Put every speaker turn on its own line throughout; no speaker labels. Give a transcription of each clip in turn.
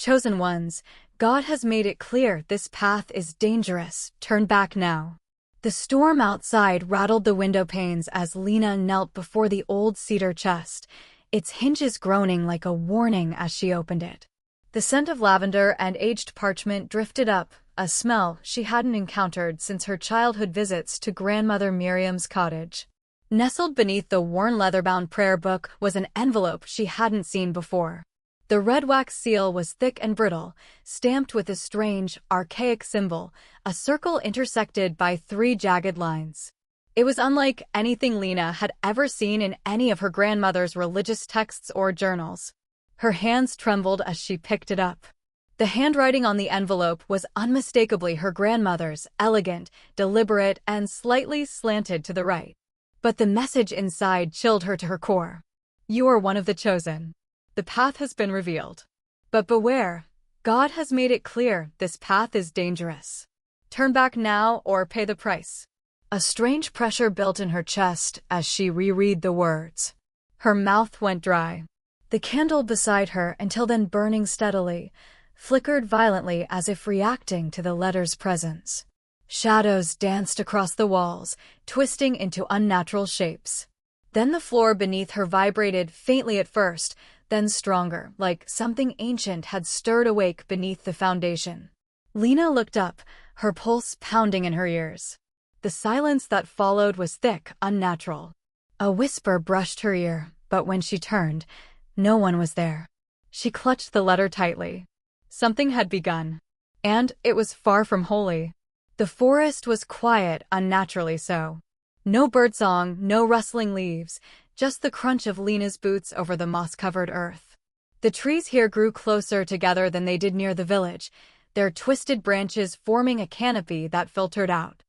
Chosen ones, God has made it clear this path is dangerous. Turn back now. The storm outside rattled the window panes as Lena knelt before the old cedar chest, its hinges groaning like a warning as she opened it. The scent of lavender and aged parchment drifted up, a smell she hadn't encountered since her childhood visits to grandmother Miriam's cottage. Nestled beneath the worn leather-bound prayer book was an envelope she hadn't seen before. The red wax seal was thick and brittle, stamped with a strange, archaic symbol, a circle intersected by 3 jagged lines. It was unlike anything Lena had ever seen in any of her grandmother's religious texts or journals. Her hands trembled as she picked it up. The handwriting on the envelope was unmistakably her grandmother's, elegant, deliberate, and slightly slanted to the right. But the message inside chilled her to her core. You are one of the chosen. The path has been revealed. But beware, God has made it clear this path is dangerous. Turn back now or pay the price. A strange pressure built in her chest as she reread the words. Her mouth went dry. The candle beside her, until then burning steadily, flickered violently as if reacting to the letter's presence. Shadows danced across the walls, twisting into unnatural shapes. Then the floor beneath her vibrated faintly at first, then stronger, like something ancient had stirred awake beneath the foundation. Lena looked up, her pulse pounding in her ears. The silence that followed was thick, unnatural. A whisper brushed her ear, but when she turned, no one was there. She clutched the letter tightly. Something had begun. And it was far from holy. The forest was quiet, unnaturally so. No birdsong, no rustling leaves, just the crunch of Lena's boots over the moss-covered earth. The trees here grew closer together than they did near the village, their twisted branches forming a canopy that filtered out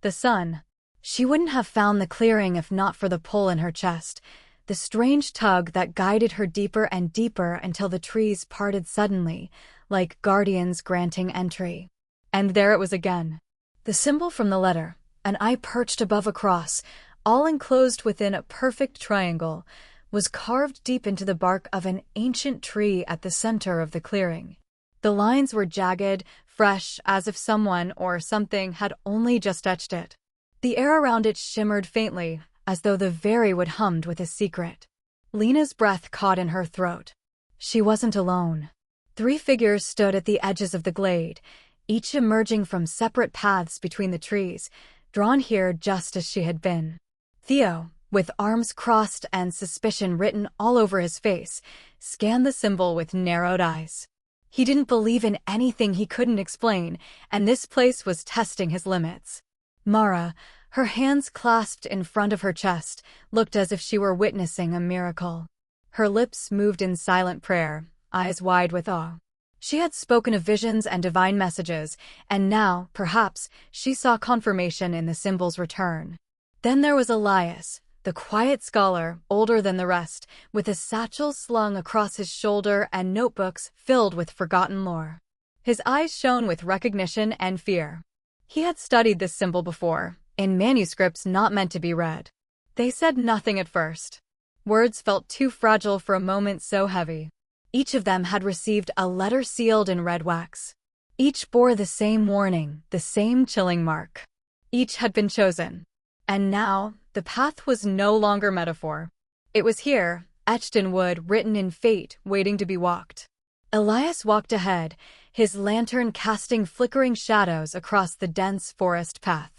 the sun. She wouldn't have found the clearing if not for the pull in her chest, the strange tug that guided her deeper and deeper until the trees parted suddenly, like guardians granting entry. And there it was again. The symbol from the letter, an eye perched above a cross, all enclosed within a perfect triangle, was carved deep into the bark of an ancient tree at the center of the clearing. The lines were jagged, fresh, as if someone or something had only just etched it. The air around it shimmered faintly, as though the very wood hummed with a secret. Lena's breath caught in her throat. She wasn't alone. 3 figures stood at the edges of the glade, each emerging from separate paths between the trees, drawn here just as she had been. Theo, with arms crossed and suspicion written all over his face, scanned the symbol with narrowed eyes. He didn't believe in anything he couldn't explain, and this place was testing his limits. Mara, her hands clasped in front of her chest, looked as if she were witnessing a miracle. Her lips moved in silent prayer, eyes wide with awe. She had spoken of visions and divine messages, and now, perhaps, she saw confirmation in the symbol's return. Then there was Elias, the quiet scholar, older than the rest, with a satchel slung across his shoulder and notebooks filled with forgotten lore. His eyes shone with recognition and fear. He had studied this symbol before, in manuscripts not meant to be read. They said nothing at first. Words felt too fragile for a moment so heavy. Each of them had received a letter sealed in red wax. Each bore the same warning, the same chilling mark. Each had been chosen. And now, the path was no longer metaphor. It was here, etched in wood, written in fate, waiting to be walked. Elias walked ahead, his lantern casting flickering shadows across the dense forest path.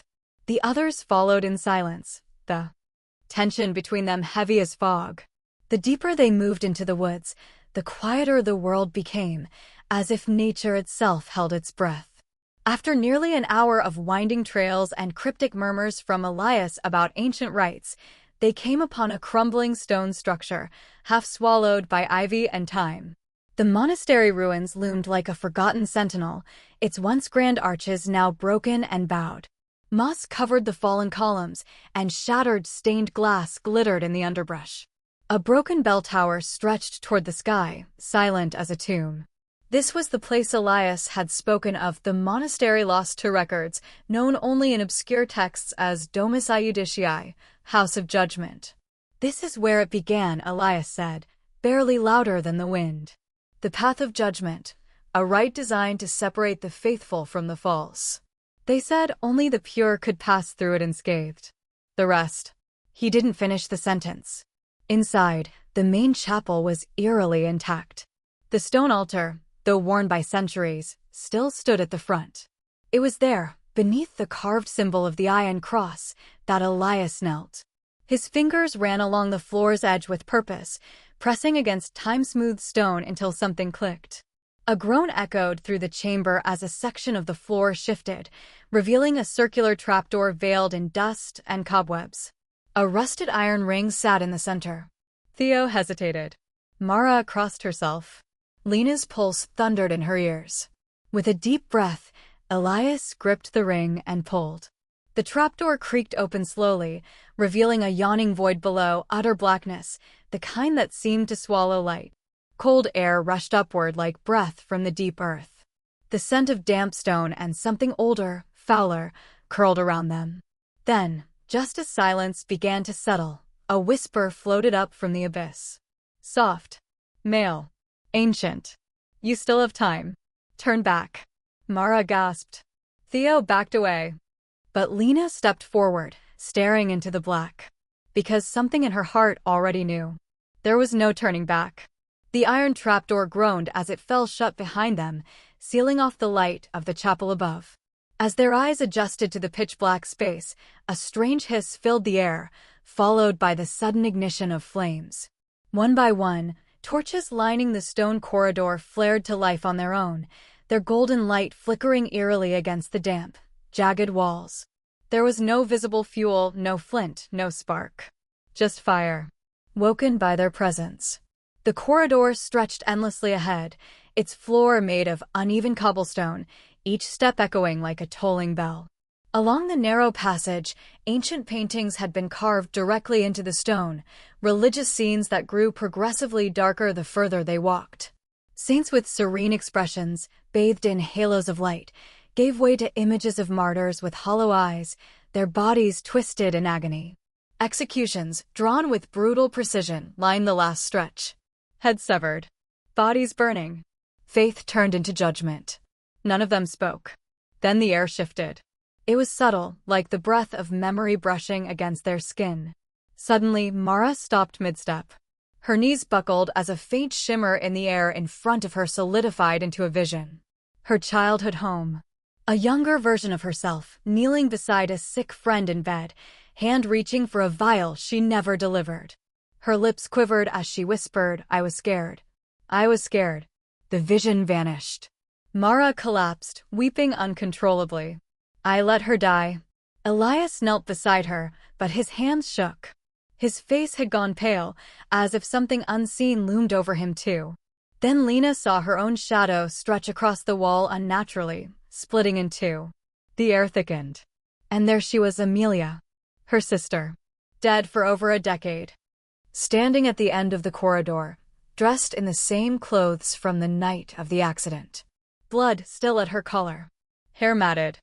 The others followed in silence, the tension between them heavy as fog. The deeper they moved into the woods, the quieter the world became, as if nature itself held its breath. After nearly an hour of winding trails and cryptic murmurs from Elias about ancient rites, they came upon a crumbling stone structure, half swallowed by ivy and time. The monastery ruins loomed like a forgotten sentinel, its once grand arches now broken and bowed. Moss covered the fallen columns, and shattered stained glass glittered in the underbrush. A broken bell tower stretched toward the sky, silent as a tomb. This was the place Elias had spoken of, the monastery lost to records, known only in obscure texts as Domus Iudicii, House of Judgment. This is where it began, Elias said, barely louder than the wind. The path of judgment, a rite designed to separate the faithful from the false. They said only the pure could pass through it unscathed. The rest. He didn't finish the sentence. Inside, the main chapel was eerily intact. The stone altar, though worn by centuries, still stood at the front. It was there, beneath the carved symbol of the iron cross, that Elias knelt. His fingers ran along the floor's edge with purpose, pressing against time-smooth stone until something clicked. A groan echoed through the chamber as a section of the floor shifted, revealing a circular trapdoor veiled in dust and cobwebs. A rusted iron ring sat in the center. Theo hesitated. Mara crossed herself. Lena's pulse thundered in her ears. With a deep breath, Elias gripped the ring and pulled. The trapdoor creaked open slowly, revealing a yawning void below, utter blackness, the kind that seemed to swallow light. Cold air rushed upward like breath from the deep earth. The scent of damp stone and something older, fouler, curled around them. Then, just as silence began to settle, a whisper floated up from the abyss. Soft. Male. Ancient. You still have time. Turn back. Mara gasped. Theo backed away. But Lena stepped forward, staring into the black. Because something in her heart already knew. There was no turning back. The iron trapdoor groaned as it fell shut behind them, sealing off the light of the chapel above. As their eyes adjusted to the pitch-black space, a strange hiss filled the air, followed by the sudden ignition of flames. One by one, torches lining the stone corridor flared to life on their own, their golden light flickering eerily against the damp, jagged walls. There was no visible fuel, no flint, no spark. Just fire. Woken by their presence. The corridor stretched endlessly ahead, its floor made of uneven cobblestone, each step echoing like a tolling bell. Along the narrow passage, ancient paintings had been carved directly into the stone, religious scenes that grew progressively darker the further they walked. Saints with serene expressions, bathed in halos of light, gave way to images of martyrs with hollow eyes, their bodies twisted in agony. Executions, drawn with brutal precision, lined the last stretch. Heads severed. Bodies burning. Faith turned into judgment. None of them spoke. Then the air shifted. It was subtle, like the breath of memory brushing against their skin. Suddenly, Mara stopped mid-step. Her knees buckled as a faint shimmer in the air in front of her solidified into a vision. Her childhood home. A younger version of herself, kneeling beside a sick friend in bed, hand reaching for a vial she never delivered. Her lips quivered as she whispered, "I was scared. I was scared." The vision vanished. Mara collapsed, weeping uncontrollably. I let her die. Elias knelt beside her, but his hands shook. His face had gone pale, as if something unseen loomed over him too. Then Lena saw her own shadow stretch across the wall unnaturally, splitting in two. The air thickened. And there she was, Amelia, her sister, dead for over a decade. Standing at the end of the corridor, dressed in the same clothes from the night of the accident. Blood still at her collar. Hair matted.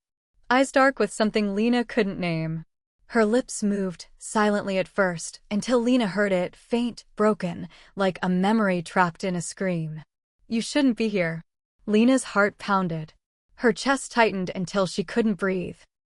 Eyes dark with something Lena couldn't name. Her lips moved, silently at first, until Lena heard it, faint, broken, like a memory trapped in a scream. You shouldn't be here. Lena's heart pounded. Her chest tightened until she couldn't breathe.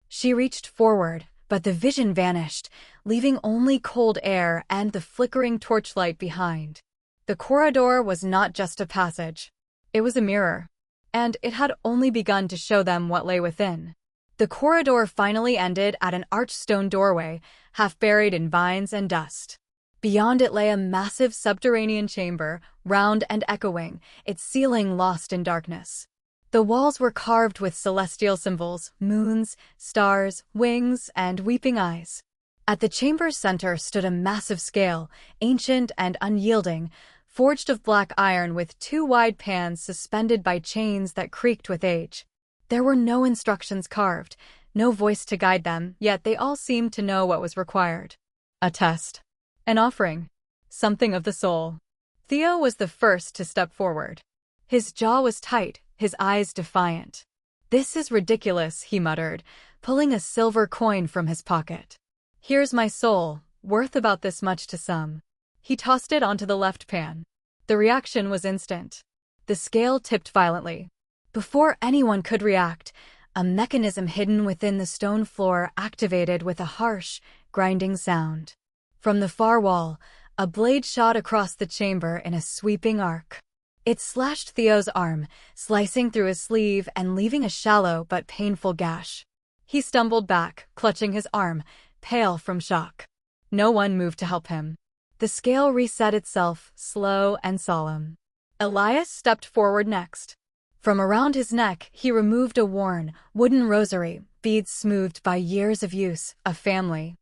She reached forward, but the vision vanished, leaving only cold air and the flickering torchlight behind. The corridor was not just a passage. It was a mirror. And it had only begun to show them what lay within. The corridor finally ended at an arched stone doorway, half buried in vines and dust. Beyond it lay a massive subterranean chamber, round and echoing, its ceiling lost in darkness. The walls were carved with celestial symbols, moons, stars, wings, and weeping eyes. At the chamber's center stood a massive scale, ancient and unyielding, forged of black iron with two wide pans suspended by chains that creaked with age. There were no instructions carved, no voice to guide them, yet they all seemed to know what was required. A test. An offering. Something of the soul. Theo was the first to step forward. His jaw was tight, his eyes defiant. "This is ridiculous," he muttered, pulling a silver coin from his pocket. "Here's my soul, worth about this much to some." He tossed it onto the left pan. The reaction was instant. The scale tipped violently. Before anyone could react, a mechanism hidden within the stone floor activated with a harsh, grinding sound. From the far wall, a blade shot across the chamber in a sweeping arc. It slashed Theo's arm, slicing through his sleeve and leaving a shallow but painful gash. He stumbled back, clutching his arm, pale from shock. No one moved to help him. The scale reset itself, slow and solemn. Elias stepped forward next. From around his neck, he removed a worn, wooden rosary, beads smoothed by years of use, a family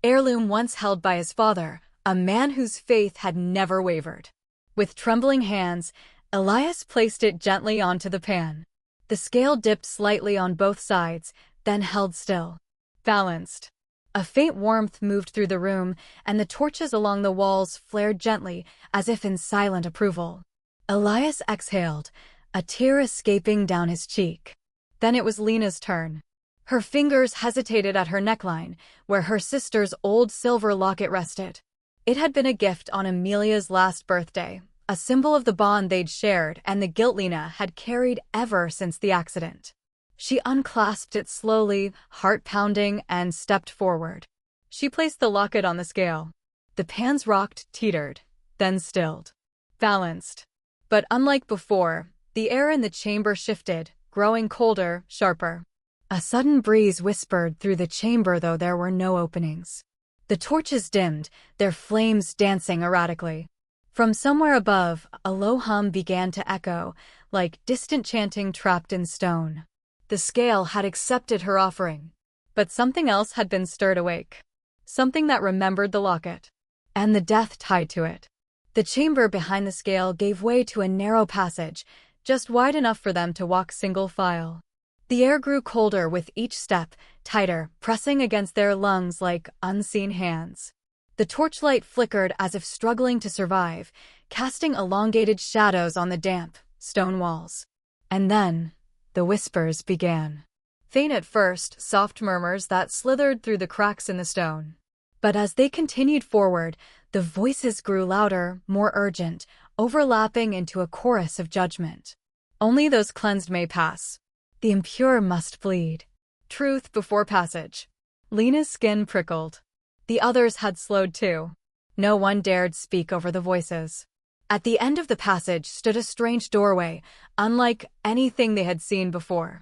heirloom once held by his father, a man whose faith had never wavered. With trembling hands, Elias placed it gently onto the pan. The scale dipped slightly on both sides, then held still. Balanced. A faint warmth moved through the room, and the torches along the walls flared gently, as if in silent approval. Elias exhaled, a tear escaping down his cheek. Then it was Lena's turn. Her fingers hesitated at her neckline, where her sister's old silver locket rested. It had been a gift on Amelia's last birthday, a symbol of the bond they'd shared and the guilt Lena had carried ever since the accident. She unclasped it slowly, heart pounding, and stepped forward. She placed the locket on the scale. The pans rocked, teetered, then stilled. Balanced. But unlike before, the air in the chamber shifted, growing colder, sharper. A sudden breeze whispered through the chamber, though there were no openings. The torches dimmed, their flames dancing erratically. From somewhere above, a low hum began to echo, like distant chanting trapped in stone. The scale had accepted her offering. But something else had been stirred awake. Something that remembered the locket. And the death tied to it. The chamber behind the scale gave way to a narrow passage, just wide enough for them to walk single file. The air grew colder with each step, tighter, pressing against their lungs like unseen hands. The torchlight flickered as if struggling to survive, casting elongated shadows on the damp, stone walls. And then, the whispers began. Faint at first, soft murmurs that slithered through the cracks in the stone. But as they continued forward, the voices grew louder, more urgent, overlapping into a chorus of judgment. Only those cleansed may pass. The impure must bleed. Truth before passage. Lena's skin prickled. The others had slowed too. No one dared speak over the voices. At the end of the passage stood a strange doorway, unlike anything they had seen before.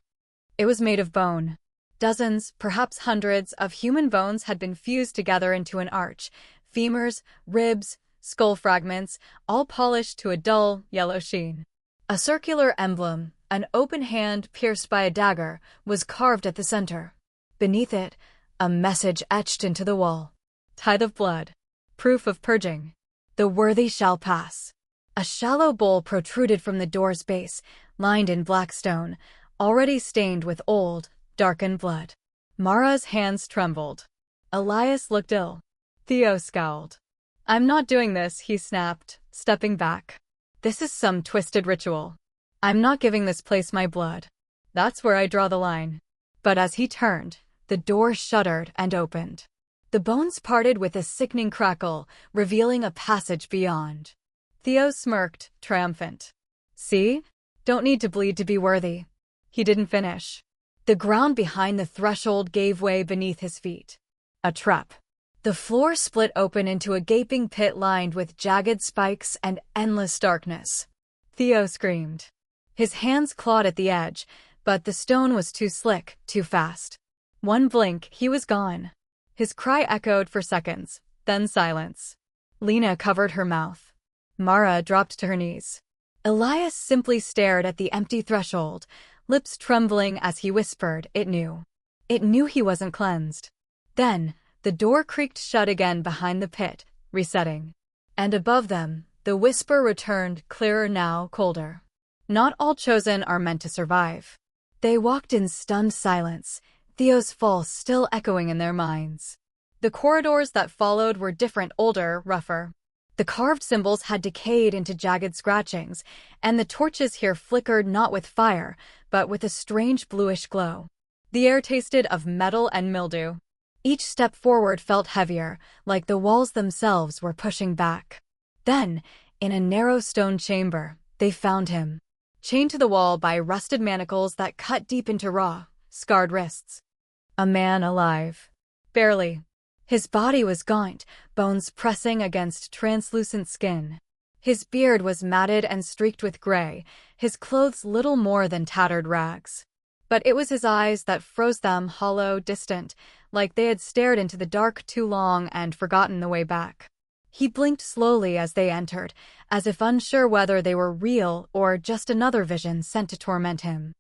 It was made of bone. Dozens, perhaps hundreds, of human bones had been fused together into an arch. Femurs, ribs, skull fragments, all polished to a dull, yellow sheen. A circular emblem, an open hand pierced by a dagger, was carved at the center. Beneath it, a message etched into the wall. Tithe of blood. Proof of purging. The worthy shall pass. A shallow bowl protruded from the door's base, lined in black stone, already stained with old, darkened blood. Mara's hands trembled. Elias looked ill. Theo scowled. "I'm not doing this," he snapped, stepping back. "This is some twisted ritual. I'm not giving this place my blood. That's where I draw the line." But as he turned, the door shuddered and opened. The bones parted with a sickening crackle, revealing a passage beyond. Theo smirked, triumphant. "See? Don't need to bleed to be worthy." He didn't finish. The ground behind the threshold gave way beneath his feet. A trap. The floor split open into a gaping pit lined with jagged spikes and endless darkness. Theo screamed. His hands clawed at the edge, but the stone was too slick, too fast. One blink, he was gone. His cry echoed for seconds, then silence. Lena covered her mouth. Mara dropped to her knees. Elias simply stared at the empty threshold, lips trembling as he whispered, it knew. It knew he wasn't cleansed. Then, the door creaked shut again behind the pit, resetting. And above them, the whisper returned, clearer now, colder. Not all chosen are meant to survive. They walked in stunned silence, Theo's fall still echoing in their minds. The corridors that followed were different, older, rougher. The carved symbols had decayed into jagged scratchings, and the torches here flickered not with fire, but with a strange bluish glow. The air tasted of metal and mildew. Each step forward felt heavier, like the walls themselves were pushing back. Then, in a narrow stone chamber, they found him. chained to the wall by rusted manacles that cut deep into raw, scarred wrists. A man alive. Barely. His body was gaunt, bones pressing against translucent skin. His beard was matted and streaked with gray, his clothes little more than tattered rags. But it was his eyes that froze them hollow, distant, like they had stared into the dark too long and forgotten the way back. He blinked slowly as they entered, as if unsure whether they were real or just another vision sent to torment him.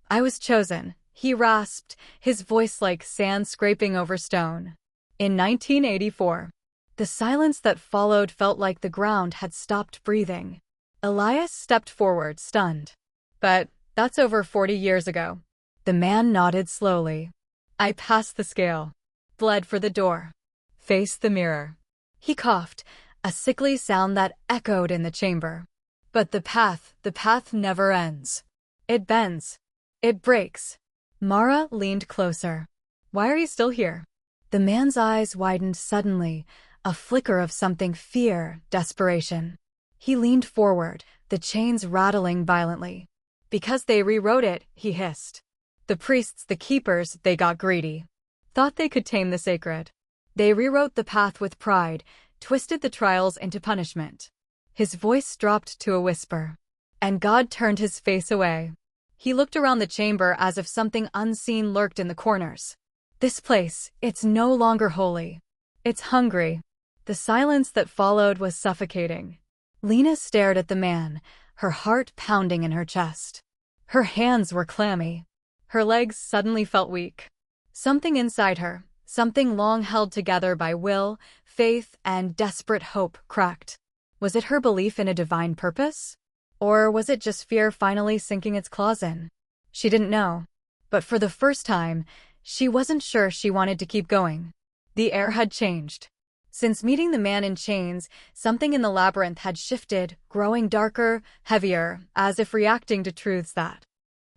"I was chosen," he rasped, his voice like sand scraping over stone. In 1984. The silence that followed felt like the ground had stopped breathing. Elias stepped forward, stunned. "But that's over 40 years ago." The man nodded slowly. "I passed the scale. Bled for the door. Faced the mirror." He coughed, a sickly sound that echoed in the chamber. "But the path never ends. It bends. It breaks." Mara leaned closer. "Why are you still here?" The man's eyes widened suddenly, a flicker of something fear, desperation. He leaned forward, the chains rattling violently. "Because they rewrote it," he hissed. "The priests, the keepers, they got greedy. Thought they could tame the sacred. They rewrote the path with pride, twisted the trials into punishment." His voice dropped to a whisper. And God turned his face away. He looked around the chamber as if something unseen lurked in the corners. "This place, it's no longer holy. It's hungry." The silence that followed was suffocating. Lena stared at the man, her heart pounding in her chest. Her hands were clammy. Her legs suddenly felt weak. Something inside her, something long held together by will, faith, and desperate hope, cracked. Was it her belief in a divine purpose? Or was it just fear finally sinking its claws in? She didn't know. But for the first time, she wasn't sure she wanted to keep going. The air had changed. Since meeting the man in chains, something in the labyrinth had shifted, growing darker, heavier, as if reacting to truths that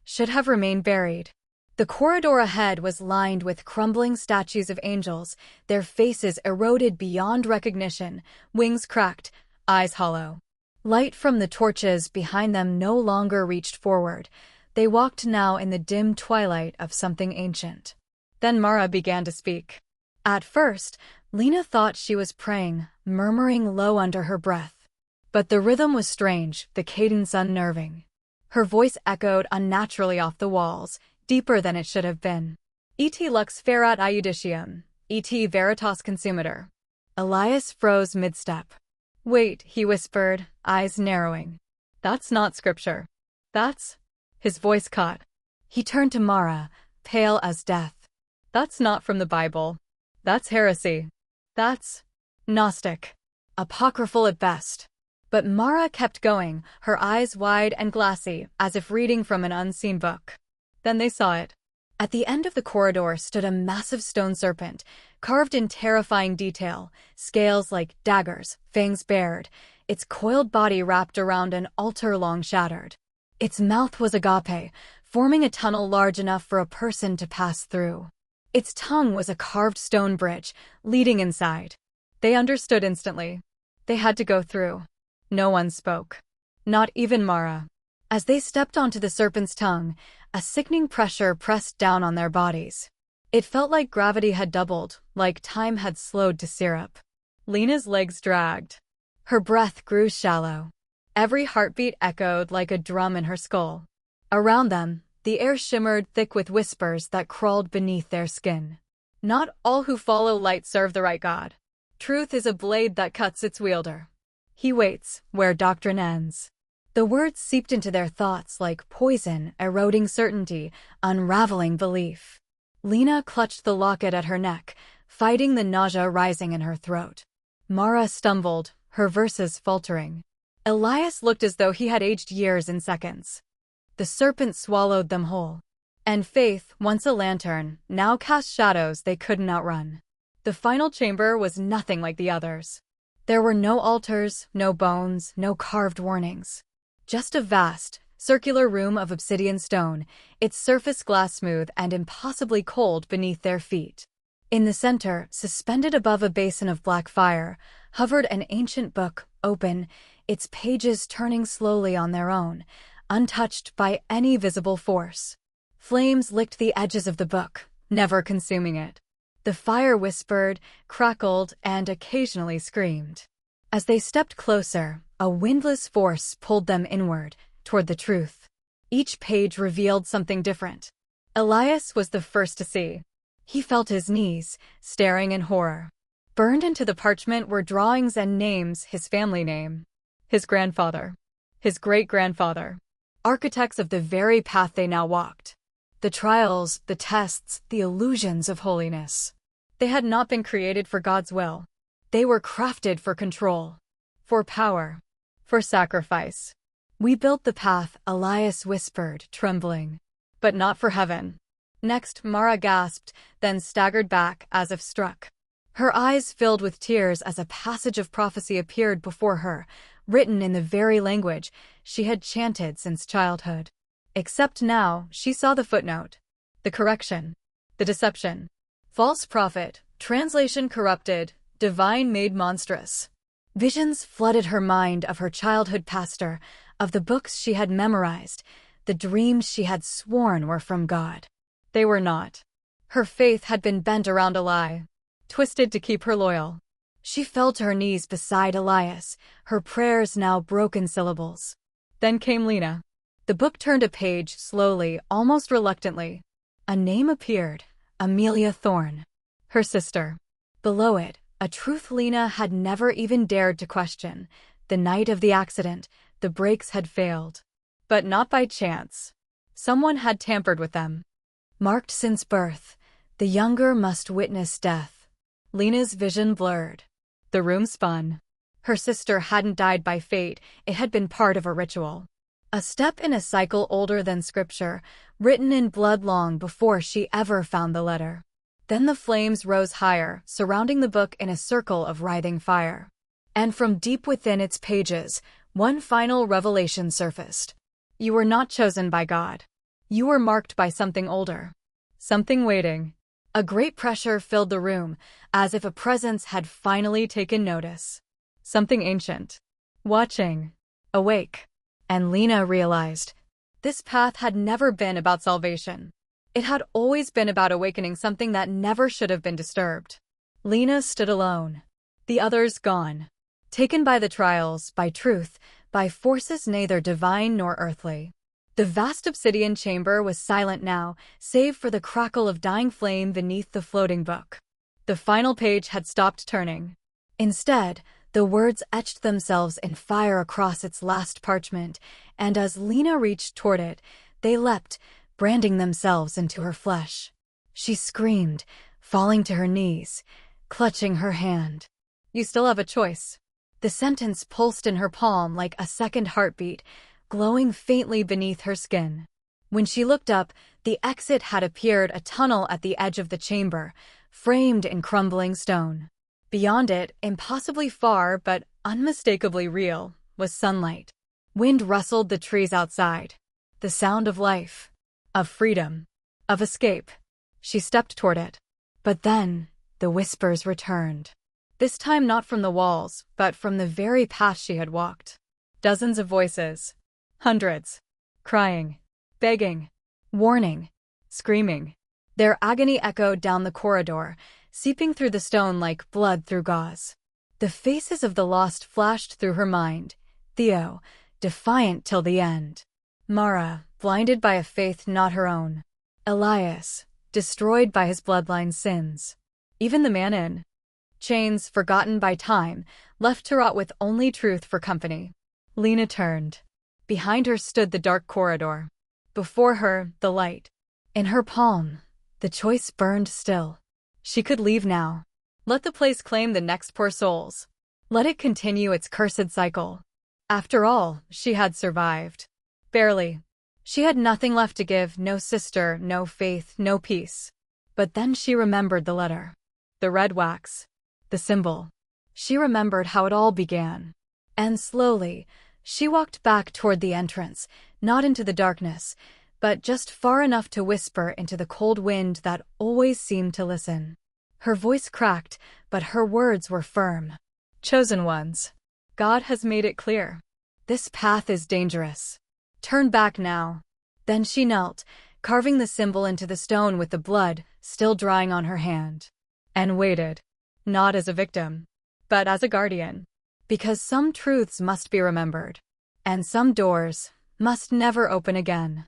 should have remained buried. The corridor ahead was lined with crumbling statues of angels, their faces eroded beyond recognition, wings cracked, eyes hollow. Light from the torches behind them no longer reached forward. They walked now in the dim twilight of something ancient. Then Mara began to speak. At first, Lena thought she was praying, murmuring low under her breath. But the rhythm was strange, the cadence unnerving. Her voice echoed unnaturally off the walls, deeper than it should have been. Et lux ferat iudicium, et veritas consumator. Elias froze mid-step. "Wait," he whispered, eyes narrowing. "That's not scripture. That's—" His voice caught. He turned to Mara, pale as death. "That's not from the Bible. That's heresy. That's Gnostic. Apocryphal at best." But Mara kept going, her eyes wide and glassy, as if reading from an unseen book. Then they saw it. At the end of the corridor stood a massive stone serpent, carved in terrifying detail, scales like daggers, fangs bared, its coiled body wrapped around an altar long shattered. Its mouth was agape, forming a tunnel large enough for a person to pass through. Its tongue was a carved stone bridge, leading inside. They understood instantly. They had to go through. No one spoke. Not even Mara. As they stepped onto the serpent's tongue, a sickening pressure pressed down on their bodies. It felt like gravity had doubled, like time had slowed to syrup. Lena's legs dragged. Her breath grew shallow. Every heartbeat echoed like a drum in her skull. Around them, the air shimmered thick with whispers that crawled beneath their skin. Not all who follow light serve the right God. Truth is a blade that cuts its wielder. He waits where doctrine ends. The words seeped into their thoughts like poison, eroding certainty, unraveling belief. Lena clutched the locket at her neck, fighting the nausea rising in her throat. Mara stumbled, her verses faltering. Elias looked as though he had aged years in seconds. The serpent swallowed them whole. And faith, once a lantern, now cast shadows they couldn't outrun. The final chamber was nothing like the others. There were no altars, no bones, no carved warnings. Just a vast, circular room of obsidian stone, its surface glass smooth and impossibly cold beneath their feet. In the center, suspended above a basin of black fire, hovered an ancient book, open, its pages turning slowly on their own, untouched by any visible force. Flames licked the edges of the book, never consuming it. The fire whispered, crackled, and occasionally screamed. As they stepped closer, a windless force pulled them inward, toward the truth. Each page revealed something different. Elias was the first to see. He felt his knees, staring in horror. Burned into the parchment were drawings and names, his family name, his grandfather, his great-grandfather, architects of the very path they now walked. The trials, the tests, the illusions of holiness. They had not been created for God's will. They were crafted for control, for power, for sacrifice. We built the path, Elias whispered, trembling. But not for heaven. Next, Mara gasped, then staggered back as if struck. Her eyes filled with tears as a passage of prophecy appeared before her, written in the very language she had chanted since childhood. Except now, she saw the footnote, the correction, the deception. False prophet, translation corrupted, divine made monstrous. Visions flooded her mind of her childhood pastor, of the books she had memorized, the dreams she had sworn were from God. They were not. Her faith had been bent around a lie, twisted to keep her loyal. She fell to her knees beside Elias, her prayers now broken syllables. Then came Lena. The book turned a page slowly, almost reluctantly. A name appeared, Amelia Thorne, her sister. Below it, a truth Lena had never even dared to question. The night of the accident, the brakes had failed. But not by chance. Someone had tampered with them. Marked since birth, the younger must witness death. Lena's vision blurred. The room spun. Her sister hadn't died by fate, it had been part of a ritual. A step in a cycle older than scripture, written in blood long before she ever found the letter. Then the flames rose higher, surrounding the book in a circle of writhing fire. And from deep within its pages, one final revelation surfaced. You were not chosen by God. You were marked by something older. Something waiting. A great pressure filled the room, as if a presence had finally taken notice. Something ancient. Watching. Awake. And Lena realized. This path had never been about salvation. It had always been about awakening something that never should have been disturbed. Lena stood alone. The others gone. Taken by the trials, by truth, by forces neither divine nor earthly. The vast obsidian chamber was silent now, save for the crackle of dying flame beneath the floating book. The final page had stopped turning. Instead, the words etched themselves in fire across its last parchment, and as Lena reached toward it, they leapt, branding themselves into her flesh. She screamed, falling to her knees, clutching her hand. You still have a choice. The sentence pulsed in her palm like a second heartbeat, glowing faintly beneath her skin. When she looked up, the exit had appeared, a tunnel at the edge of the chamber, framed in crumbling stone. Beyond it, impossibly far but unmistakably real, was sunlight. Wind rustled the trees outside. The sound of life, of freedom, of escape. She stepped toward it. But then, the whispers returned. This time not from the walls, but from the very path she had walked. Dozens of voices. Hundreds. Crying. Begging. Warning. Screaming. Their agony echoed down the corridor, seeping through the stone like blood through gauze. The faces of the lost flashed through her mind. Theo, defiant till the end. Mara, blinded by a faith not her own. Elias, destroyed by his bloodline's sins. Even the man in chains, forgotten by time, left to rot with only truth for company. Lena turned. Behind her stood the dark corridor. Before her, the light. In her palm, the choice burned still. She could leave now. Let the place claim the next poor souls. Let it continue its cursed cycle. After all, she had survived. Barely. She had nothing left to give, no sister, no faith, no peace. But then she remembered the letter. The red wax. The symbol. She remembered how it all began. And slowly, she walked back toward the entrance, not into the darkness, but just far enough to whisper into the cold wind that always seemed to listen. Her voice cracked, but her words were firm. Chosen ones. God has made it clear. This path is dangerous. Turn back now. Then she knelt, carving the symbol into the stone with the blood still drying on her hand. And waited. Not as a victim, but as a guardian. Because some truths must be remembered. And some doors must never open again.